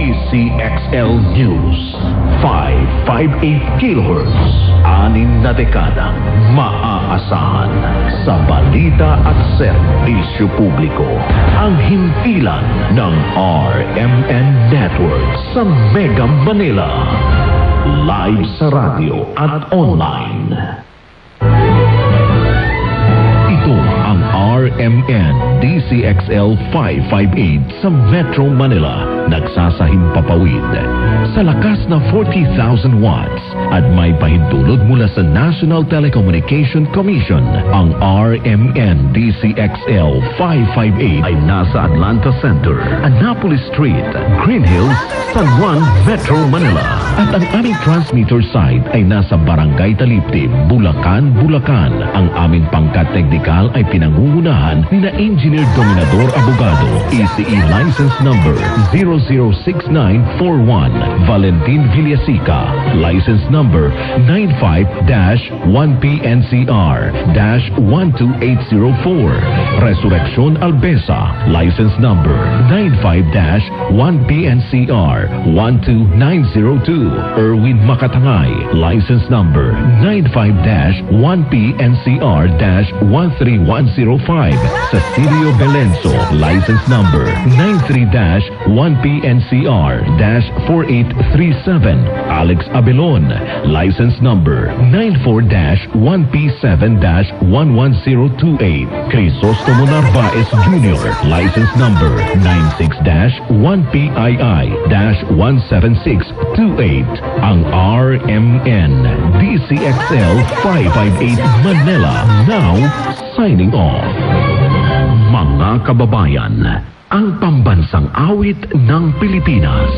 DCXL News 558 kHz. 6 na dekadang maaasahan sa balita at serbisyo publiko. Ang himpilan ng RMN Network sa Mega Manila. Live sa radyo at online. Ito ang RMN DCXL 558 sa Metro Manila. Nagsasahing papawid sa lakas na 40,000 watts at may pahintulot mula sa National Telecommunication Commission. Ang RMN DCXL 558 ay nasa Atlanta Center, Annapolis Street, Green Hills, San Juan, Metro Manila. At ang aming transmitter site ay nasa Barangay Taliptib, Bulacan, Bulacan. Ang aming pangkat teknikal ay pinangungunahan ni na Engineer Dominador Abogado, ECE License Number 006941, Valentin Villasica, License Number 95-1PNCR-12804, Resurrección Albesa, License Number 95-1PNCR-12902, Erwin Makatangay, License Number 95-1PNCR-13105, Cecilio Belenso, License Number 93-1PNCR-4837, Alex Abelon, License Number 94-1P7-11028, Crisostomo Narvaez Jr., License Number 96-1PII-17628. Ang RMN DCXL 558 Manila now signing off. Mga kababayan, ang pambansang awit ng Pilipinas.